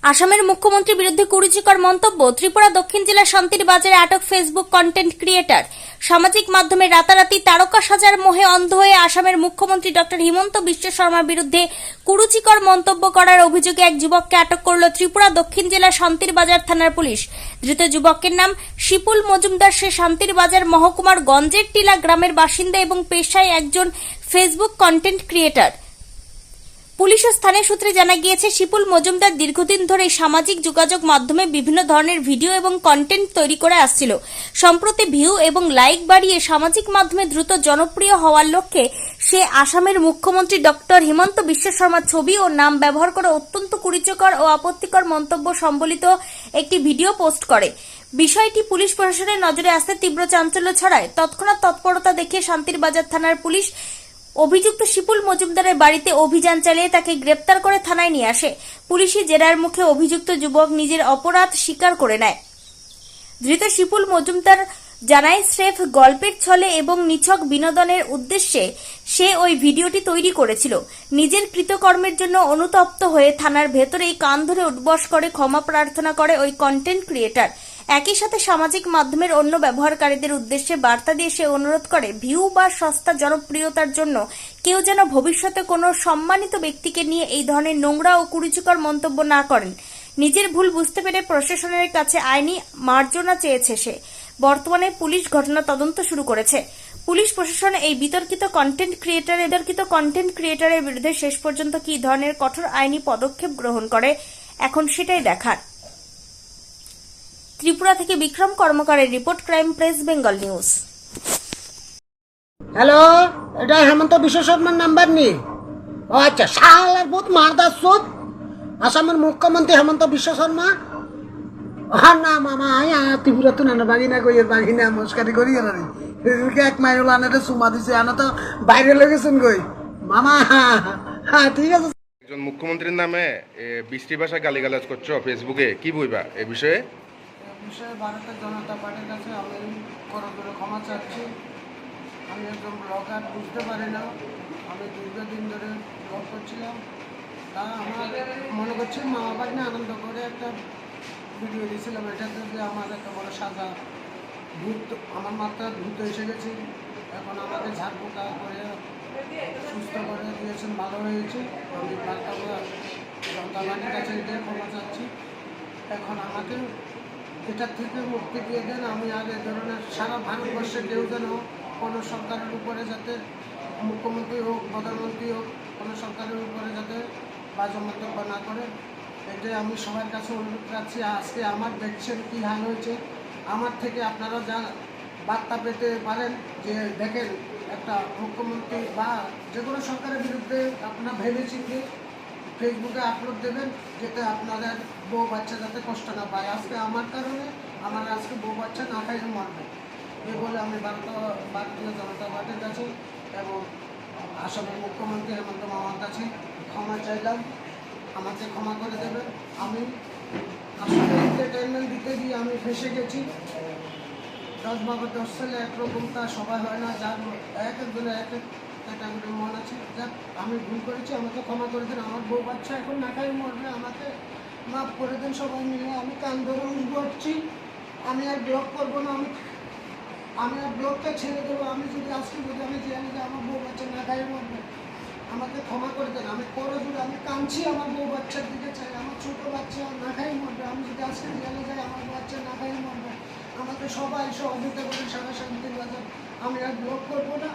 আসামের মুখ্যমন্ত্রীর বিরুদ্ধে কুরুচিকর মন্তব্য। ত্রিপুরা দক্ষিণ জেলার শান্তির বাজারে আটক ফেসবুক কন্টেন্ট ক্রিয়েটর। সামাজিক মাধ্যমে রাতারাতি তারকা সাজার মোহে অন্ধ হয়ে আসামের মুখ্যমন্ত্রী ডক্টর হিমন্ত বিশ্ব শর্মার বিরুদ্ধে কুরুচিকর মন্তব্য করার অভিযোগে এক যুবককে আটক করল ত্রিপুরা দক্ষিণ জেলার শান্তির বাজার থানার পুলিশ। ধৃত যুবকের নাম শিপুল মজুমদার। সে শান্তির বাজার মহকুমার গঞ্জের টিলা গ্রামের বাসিন্দা এবং পেশায় একজন ফেসবুক কন্টেন্ট ক্রিয়েটর। পুলিশ ও স্থানীয় সূত্রে জানা গিয়েছে, শিপুল মজুমদার দীর্ঘদিন ধরে সামাজিক যোগাযোগ মাধ্যমে বিভিন্ন ধরনের ভিডিও এবং কন্টেন্ট তৈরি করে আসছিল। সম্প্রতি ভিউ এবং লাইক বাড়িয়ে সামাজিক মাধ্যমে দ্রুত জনপ্রিয় হওয়ার লক্ষ্যে সে আসামের মুখ্যমন্ত্রী ডক্টর হিমন্ত বিশ্ব শর্মার ছবি ও নাম ব্যবহার করে অত্যন্ত কুরুচিকর ও আপত্তিকর মন্তব্য সম্বলিত একটি ভিডিও পোস্ট করে। বিষয়টি পুলিশ প্রশাসনের নজরে আসতে তীব্র চাঞ্চল্য ছড়ায়। তৎক্ষণাৎ তৎপরতা দেখিয়ে শান্তির বাজার থানার পুলিশ অভিযুক্ত শিপুল মজুমদারের বাড়িতে অভিযান চালিয়ে তাকে গ্রেপ্তার করে থানায় নিয়ে আসে। পুলিশি জেরার মুখে অভিযুক্ত যুবক নিজের অপরাধ স্বীকার করে নেয়। ধৃত শিপুল মজুমদার জানায়, স্রেফ গল্পের ছলে এবং নিছক বিনোদনের উদ্দেশ্যে সে ওই ভিডিওটি তৈরি করেছিল। নিজের কৃতকর্মের জন্য অনুতপ্ত হয়ে থানার ভেতরেই কান ধরে উঠবস করে ক্ষমা প্রার্থনা করে ওই কন্টেন্ট ক্রিয়েটর। একই সাথে সামাজিক মাধ্যমের অন্য ব্যবহারকারীদের উদ্দেশ্যে বার্তা দিয়ে সে অনুরোধ করে, ভিউ বা সস্তা জনপ্রিয়তার জন্য কেউ যেন ভবিষ্যতে কোনো সম্মানিত ব্যক্তিকে নিয়ে এই ধরনের নোংরা ও কুরুচিকর মন্তব্য না করেন। নিজের ভুল বুঝতে পেরে প্রশাসনের কাছে আইনি মার্জনা চেয়েছে সে। বর্তমানে পুলিশ ঘটনা তদন্ত শুরু করেছে। পুলিশ প্রশাসন এই বিতর্কিত কন্টেন্ট ক্রিয়েটরের বিরুদ্ধে শেষ পর্যন্ত কী ধরনের কঠোর আইনি পদক্ষেপ গ্রহণ করে, এখন সেটাই দেখার। ত্রিপুরা থেকে বিক্রম কর্মকারের report, crime press, Bengal news. Hello, এটা হেমন্ত বিশ্ব শর্মার নাম্বার নি? ও আচ্ছা, শালার বহুত মারদার সুদ। আসামের মুখ্যমন্ত্রী হেমন্ত বিশ্ব শর্মা। হ্যাঁ না মামা, ত্রিপুরা তো না বাগিনা কইয়ের বাগিনা মস্কারি করি রে। এক মাইল আনে সুমা দিছে, আনা তো বাইরে লেগেছেন কই মামা। হ্যাঁ ঠিক আছে। একজন মুখ্যমন্ত্রীর নামে বৃষ্টি ভাষায় গালিগালাজ করছো ফেসবুকে, কি বইবা এ বিষয়ে? ভারতের জনতা পার্টির কাছে আমি করে ক্ষমা চাচ্ছি। আমি একজন ব্লগার, বুঝতে পারি না। আমি দীর্ঘদিন ধরে ব্লগ করছিলাম। তা আমার মনে করছি মা বাবা নিয়ে আনন্দ করে একটা ভিডিও দিয়েছিলাম। এটাতে যে আমার একটা বড় সাজা ভূত, আমার মাথায় ভূত এসে গেছে। এখন আমাকে ঝাড়ফুঁকা করে সুস্থ করে দিয়েছেন, ভালো হয়েছে। আমি জনতা পার্টির কাছে গিয়ে ক্ষমা চাচ্ছি। এখন আমাকে এটার থেকে মুক্তি দিয়ে দেন। আমি আর এ ধরনের সারা ভারতবর্ষে কেউ যেন কোনো সরকারের উপরে যাতে, মুখ্যমন্ত্রী হোক, প্রধানমন্ত্রী হোক, কোনো সরকারের উপরে যাতে বাজে মন্তব্য না করে, এটাই আমি সবার কাছে অনুরোধ রাখছি। আজকে আমার দেখছেন কী হাল হয়েছে, আমার থেকে আপনারা যা বার্তা পেতে পারেন যে দেখেন একটা মুখ্যমন্ত্রী বা যে কোনো সরকারের বিরুদ্ধে আপনারা ভেবেচিন্তে ফেসবুকে আপলোড দেবেন, যাতে আপনাদের বউ বাচ্চা যাতে কষ্ট না পায়। আজকে আমার কারণে আমার আজকে বউ বাচ্চা না খাইয়ে মরবে, এই বলে আমি ভারতীয় জনতা পার্টির কাছে এবং আসামের মুখ্যমন্ত্রী হেমন্ত মামার কাছে ক্ষমা চাইলাম। আমাকে ক্ষমা করে দেবেন। আমি আসলে এন্টারটেনমেন্ট দিতে গিয়ে আমি ফেসে গেছি। 10 বাবা 10 ছেলে একরকম তা সবাই হয় না, যার এক একজনের এক এক ক্যাটাগরির মন আছে। যাক, আমি ভুল করেছি, আমাকে ক্ষমা করে দেন। আমার বউ বাচ্চা এখন না খাই মরবে, আমাকে মাফ করে দেন সবাই মিলে। আমি কান ধরে উঠছি, আমি আর ব্লগ করবো না। আমি আর ব্লগটা ছেড়ে দেবো। আমি যদি আজকে যদি আমি জানি যে আমার বউ বাচ্চা না খাই মরবে, আমাকে ক্ষমা করে দেন। আমি পরে যদি আমি কাঁদছি, আমার বউ বাচ্চার দিকে চাই, আমার ছোটো বাচ্চা না খাই মরবে। আমি যদি আজকে জেলে যাই, আমার বাচ্চা না খাই মরবে। আমাকে সবাই সহযোগিতা করে সারা শান্তির বাজার। আমি আর ব্লগ করবো না।